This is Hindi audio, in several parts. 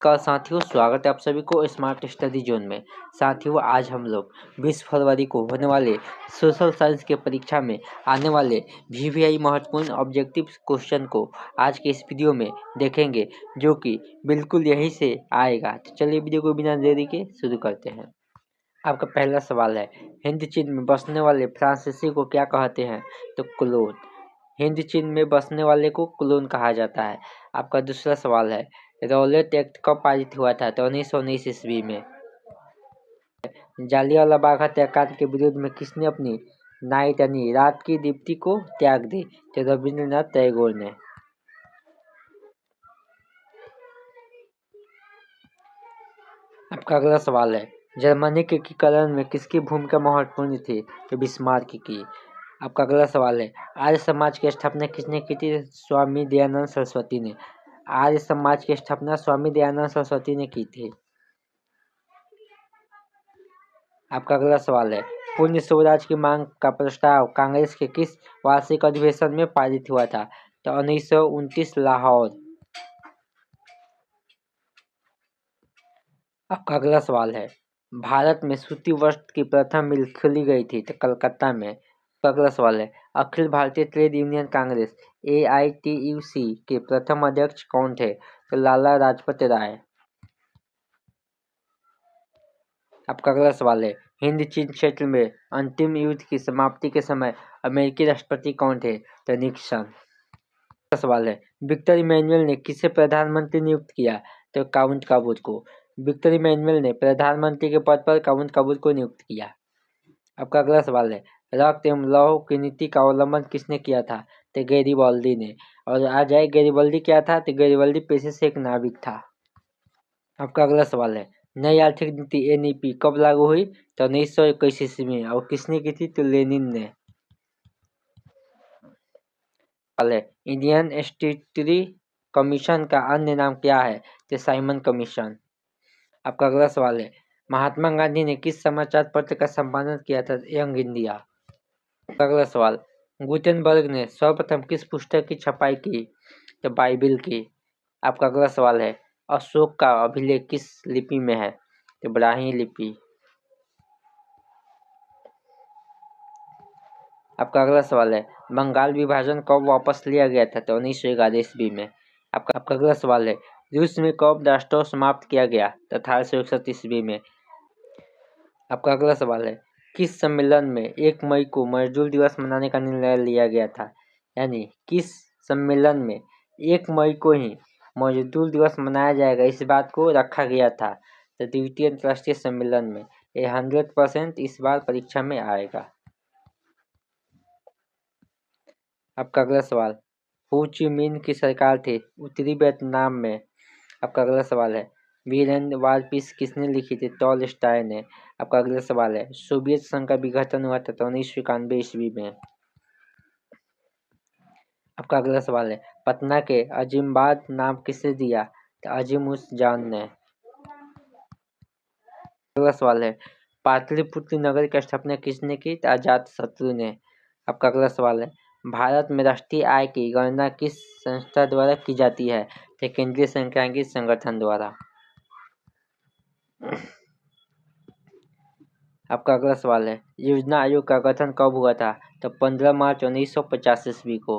का साथियों स्वागत है आप सभी को स्मार्ट स्टडी जोन में। साथियों आज हम लोग 20 फरवरी को होने वाले सोशल साइंस के परीक्षा में आने वाले वीवीआई महत्वपूर्ण ऑब्जेक्टिव क्वेश्चन को आज के इस वीडियो में देखेंगे, जो कि बिल्कुल यहीं से आएगा। तो चलिए वीडियो को बिना देरी के शुरू करते हैं। आपका पहला सवाल है, हिंद चीन में बसने वाले फ्रांसीसी को क्या कहते हैं? तो क्लोन। हिंद चीन में बसने वाले को क्लोन कहा जाता है। आपका दूसरा सवाल है, रौलट एक्ट कब पारित हुआ था? तो 1919 ईस्वी में। जालियांवाला बाग हत्याकांड के विरोध में किसने अपनी नाइट यानी रात की दीप्ति को त्याग दी? तो रविंद्रनाथ टैगोर ने। आपका अगला सवाल है, जर्मनी के एकीकरण में किसकी भूमिका महत्वपूर्ण थी? तो बिस्मार्क की। आपका अगला सवाल है, आर्य समाज की स्थापना किसने की थी? स्वामी दयानंद सरस्वती ने। आर्य समाज की स्थापना स्वामी दयानंद सरस्वती ने की थी। आपका अगला सवाल है, पूर्ण स्वराज की मांग का प्रस्ताव कांग्रेस के किस वार्षिक अधिवेशन में पारित हुआ था? तो 1929 लाहौर। आपका अगला सवाल है, भारत में सूती वस्त्र की प्रथम मिल खुली गई थी? तो कलकत्ता में। अगला सवाल है, Akhil Bharatiya trade union Congress AITUC के प्रथम अध्यक्ष कौन थे? तो लाला लाजपत राय। आपका अगला सवाल है, हिंद चीन क्षेत्र में अंतिम युद्ध की समाप्ति के समय अमेरिकी राष्ट्रपति कौन थे? तो निक्सन। अगला सवाल है, विक्टर इमैनुअल ने किसे प्रधानमंत्री नियुक्त किया? तो काउंट काबूत को। विक्टर इमैनुअल ने प्रधानमंत्री के पद पर काउंट काबूत को नियुक्त किया। आपका अगला सवाल है, रक्त एवं लौह की नीति का अवलंबन किसने किया था? तो गैरिबाल्दी ने। और आ जाए गैरिबाल्दी क्या था? तो गैरिबाल्दी पेशे से एक नाविक था। आपका अगला सवाल है, नई आर्थिक नीति NEP कब लागू हुई? तो 1921 ईस्वी में। और किसने की थी? तो लेनिन ने। सवाल है, इंडियन स्टैट्यूटरी कमीशन का अन्य नाम क्या है? तो साइमन कमीशन। आपका अगला सवाल है, महात्मा गांधी ने किस समाचार पत्र का संपादन किया था? Young India. आपका अगला सवाल, गुटेनबर्ग ने सर्वप्रथम किस पुस्तक की छपाई की? तो बाइबिल की। आपका अगला सवाल है, अशोक का अभिलेख किस लिपि में है? तो ब्राह्मी लिपि। आपका अगला सवाल है, बंगाल विभाजन कब वापस लिया गया था? तो 1911 ईस्वी में। आपका अगला सवाल है, रूस में कब राष्ट्रोत्सव समाप्त किया गया? तो 1861 ईस्वी में। आपका अगला सवाल है, किस सम्मेलन में 1 मई को मजदूर दिवस मनाने का निर्णय लिया गया था? यानी किस सम्मेलन में 1 मई को ही मजदूर दिवस मनाया जाएगा, इस बात को रखा गया था? तो द्वितीय अंतर्राष्ट्रीय सम्मेलन में। ये 100% इस बार परीक्षा में आएगा। आपका अगला सवाल, हो ची मिन्ह की सरकार थी उत्तरी वियतनाम में। आपका अगला सवाल है, वीर एंड वार पीस किसने लिखी थी? टॉलस्टॉय ने। आपका अगला सवाल है, सोवियत संघ का विघटन हुआ था 1991 ईस्वी में। आपका अगला सवाल है, पटना के अजीमबाद नाम किसने दिया? तो अजीम उस जान ने। अगला सवाल है, पाटलिपुत्र नगर की स्थापना किसने की? तो अजातशत्रु ने। आपका अगला सवाल है, भारत में राष्ट्रीय आय की गणना किस संस्था द्वारा की जाती है? तो केंद्रीय सांख्यिकी संगठन द्वारा। आपका अगला सवाल है, योजना आयोग का गठन कब हुआ था? तो 15 मार्च 1950 ईस्वी को।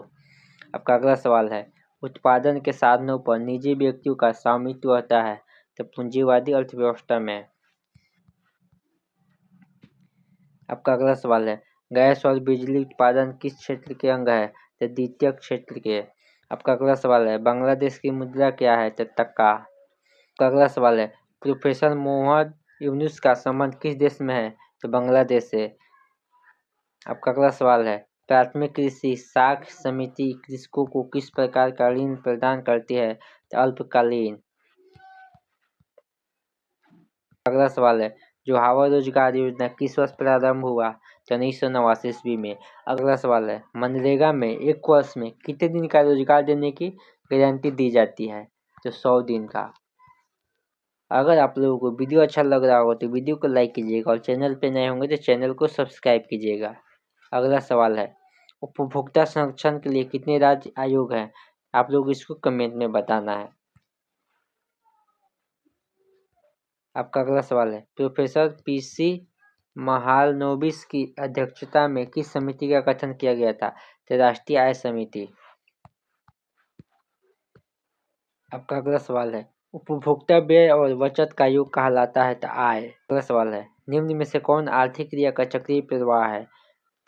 आपका अगला सवाल है, उत्पादन के साधनों पर निजी व्यक्तियों का स्वामित्व होता है? तो पूंजीवादी अर्थव्यवस्था में। आपका अगला सवाल है, गैस और बिजली उत्पादन किस क्षेत्र के अंग है? तो द्वितीयक क्षेत्र के। आपका अगला सवाल है, बांग्लादेश की मुद्रा क्या है? तो टका। आपका अगला सवाल है, प्रोफेसर मोहम्मद यूनुस का संबंध किस देश में है? तो बांग्लादेश से। आपका अगला सवाल है, प्राथमिक कृषि साख समिति कृषकों को किस प्रकार का ऋण प्रदान करती है? तो अल्पकालीन। अगला सवाल है, जोहावर रोजगार योजना किस वर्ष प्रारंभ हुआ? तो 1989 ईस्वी में। अगला सवाल है, मनरेगा में एक वर्ष में कितने दिन का रोजगार देने की गारंटी दी जाती है? तो 100 दिन का। अगर आप लोगों को वीडियो अच्छा लग रहा हो तो वीडियो को लाइक कीजिएगा और चैनल पे नए होंगे तो चैनल को सब्सक्राइब कीजिएगा। अगला सवाल है, उपभोक्ता संरक्षण के लिए कितने राज्य आयोग हैं? आप लोग इसको कमेंट में बताना है। आपका अगला सवाल है, प्रोफेसर पीसी महालनोबिस की अध्यक्षता में किस समिति का गठन किया गया था? तो राष्ट्रीय आय समिति। आपका अगला सवाल है, उपभोक्ता व्यय और बचत का योग कहलाता है? तो आय। अगला सवाल है, निम्न में से कौन आर्थिक क्रिया का चक्रीय प्रवाह है?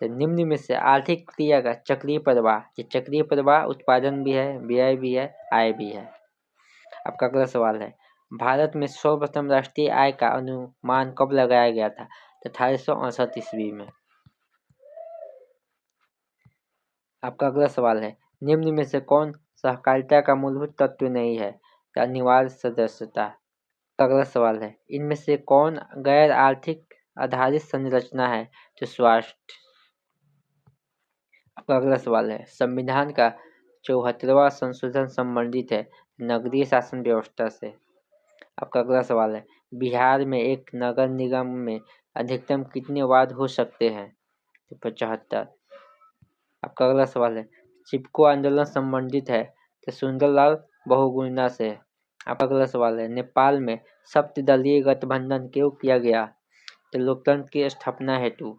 तो निम्न में से आर्थिक क्रिया का चक्रीय प्रवाह, ये चक्रीय प्रवाह उत्पादन भी है, व्यय भी है, आय भी है। आपका अगला सवाल है, भारत में सर्वप्रथम राष्ट्रीय आय का अनुमान कब लगाया गया था? तो 1868 ईस्वी में। आपका अगला सवाल है, निम्न में से कौन सहकारिता का मूलभूत तत्व नहीं है? तो अनिवार्य सदस्यता। अगला सवाल है, इनमें से कौन गैर आर्थिक आधारित संरचना है? तो स्वास्थ्य। आपका अगला सवाल है, संविधान का 74वां संशोधन संबंधित है नगरीय शासन व्यवस्था से। आपका अगला सवाल है, बिहार में एक नगर निगम में अधिकतम कितने वार्ड हो सकते हैं? तो 75। आपका अगला सवाल है, चिपको आंदोलन संबंधित है तो सुंदरलाल बहुगुणा से। आपका अगला सवाल है, नेपाल में सप्तदलीय गठबंधन क्यों किया गया? तो लोकतंत्र की स्थापना हेतु।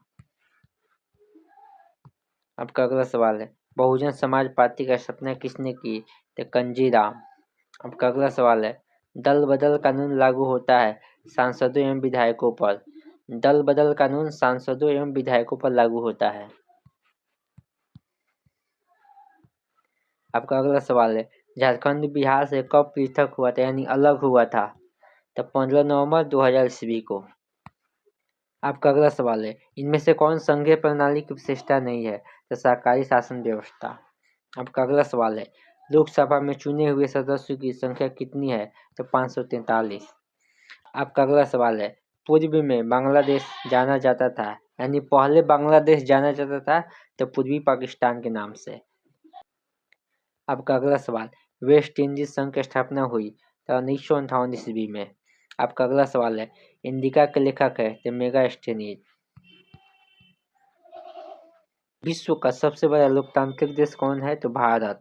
आपका अगला सवाल है, बहुजन समाज पार्टी का स्थापना किसने की? तो कंजीराम। आपका अगला सवाल है, दल बदल कानून लागू होता है सांसदों एवं विधायकों पर? दल बदल कानून सांसदों एवं विधायकों पर लागू होता है। आपका अगला सवाल है, झारखंड बिहार से कब पृथक हुआ था यानी अलग हुआ था? तो 15 नवंबर 2000 ईस्वी को। आपका अगला सवाल है, इनमें से कौन संघीय प्रणाली की विशेषता नहीं है? तो सरकारी शासन व्यवस्था। आपका अगला सवाल है, लोकसभा में चुने हुए सदस्यों की संख्या कितनी है? तो 543। आपका अगला सवाल है, पूर्व में बांग्लादेश जाना जाता था यानी पहले बांग्लादेश जाना जाता था तो पूर्वी पाकिस्तान के नाम से। आपका अगला सवाल, वेस्ट इंडीज संघ की स्थापना हुई तो 1958 ईस्वी में। आपका अगला सवाल है, इंडिका के लेखक है तो मेगास्थनीज। विश्व का सबसे बड़ा लोकतांत्रिक देश कौन है? तो भारत।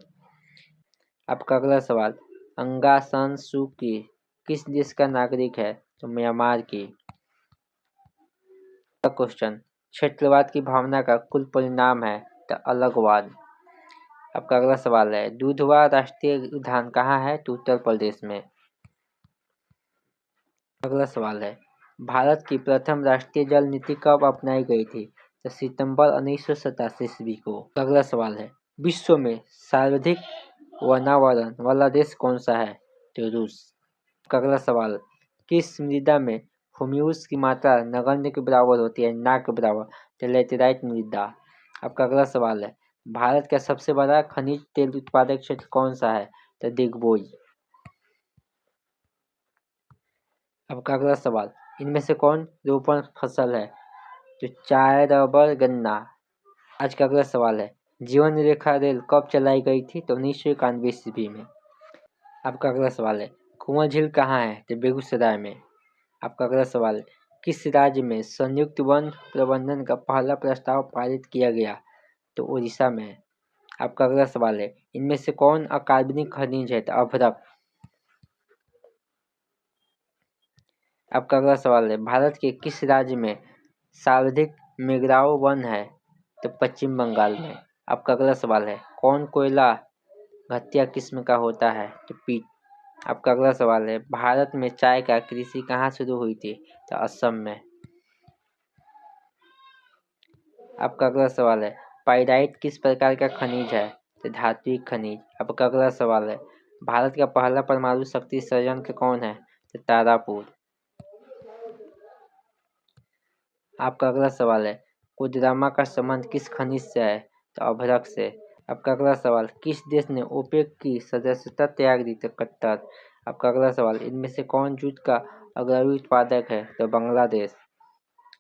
आपका अगला सवाल, अंगा सान सू की किस देश का नागरिक है? तो म्यांमार की। क्वेश्चन, क्षेत्रवाद की भावना का कुल परिणाम है तो अलगवाद। आपका अगला सवाल है, दुधवा राष्ट्रीय उद्यान कहाँ है? तो उत्तर प्रदेश में। अगला सवाल है, भारत की प्रथम राष्ट्रीय जल नीति कब अपनाई गई थी? तो सितंबर 1987 ईस्वी को। अगला सवाल है, विश्व में सर्वाधिक वनावरण वाला देश कौन सा है? तो रूस। अगला सवाल, किस मृदा में ह्यूमस की मात्रा नगण्य के बराबर होती है, ना के बराबर? तो लैटेराइट मृदा। आपका अगला सवाल है, भारत का सबसे बड़ा खनिज तेल उत्पादक क्षेत्र कौन सा है? तो दिग्बोई। आपका अगला सवाल, इनमें से कौन रोपण फसल है? तो चाय, रबर, गन्ना। आज का अगला सवाल है, जीवन रेखा रेल कब चलाई गई थी? तो 1991 ईस्वी में। आपका अगला सवाल है, कुआं झील कहाँ है? तो बेगूसराय में। आपका अगला सवाल है, किस राज्य में संयुक्त वन प्रबंधन का पहला प्रस्ताव पारित किया गया? तो उड़ीसा में। आपका अगला सवाल है, इनमें से कौन अकार्बनिक खनिज है? तो अभ्रक। आपका अगला सवाल है, भारत के किस राज्य में सर्वाधिक मैंग्रोव वन है? तो पश्चिम बंगाल में। आपका अगला सवाल है, कौन कोयला घटिया किस्म का होता है? तो पीट। आपका अगला सवाल है, भारत में चाय का कृषि कहाँ शुरू हुई थी? तो असम में। आपका अगला सवाल है, पाइराइट किस प्रकार का खनिज है? तो धात्विक खनिज। आपका अगला सवाल है, भारत का पहला परमाणु शक्ति संयंत्र कौन है? तो तारापुर। आपका अगला सवाल है, कोडरमा का संबंध किस खनिज से है? तो अभ्रक से। आपका अगला सवाल, किस देश ने ओपेक की सदस्यता त्याग दी? तो कतर। आपका अगला सवाल, इनमें से कौन जूट का अग्रणी उत्पादक है? तो बांग्लादेश।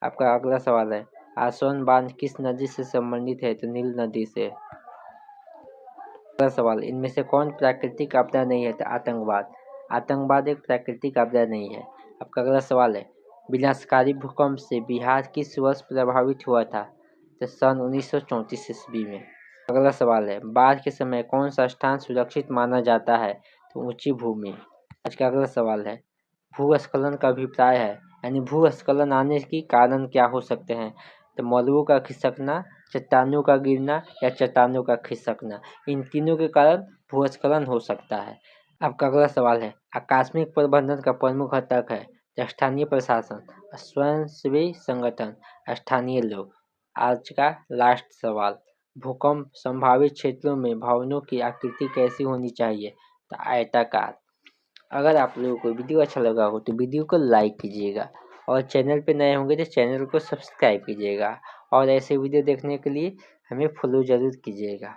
आपका अगला सवाल है, आसवन बांध किस नदी से संबंधित है? तो नील नदी से। अगला सवाल, इनमें से कौन प्राकृतिक आपदा नहीं है? तो आतंकवाद। आतंकवाद एक प्राकृतिक आपदा नहीं है। आपका अगला सवाल है, विनाशकारी भूकंप से बिहार किस वर्ष प्रभावित हुआ था? तो सन 1934 ईस्वी में। अगला सवाल है, बाढ़ के समय कौन सा स्थान सुरक्षित माना जाता है? तो ऊंची भूमि। आज का अगला सवाल है, भूस्खलन का अभिप्राय है, यानी भूस्खलन आने के कारण क्या हो सकते हैं, तो मलबों का खिसकना, चट्टानों का गिरना या चट्टानों का खिसकना, इन तीनों के कारण भूस्खलन हो सकता है। आपका अगला सवाल है, आकस्मिक प्रबंधन का प्रमुख घटक है स्थानीय प्रशासन, स्वयंसेवी संगठन, स्थानीय लोग। आज का लास्ट सवाल, भूकंप संभावित क्षेत्रों में भवनों की आकृति कैसी होनी चाहिए, तो आयताकार। अगर आप लोगों को वीडियो अच्छा लगा हो तो वीडियो को लाइक कीजिएगा और चैनल पे नए होंगे तो चैनल को सब्सक्राइब कीजिएगा और ऐसे वीडियो देखने के लिए हमें फॉलो ज़रूर कीजिएगा।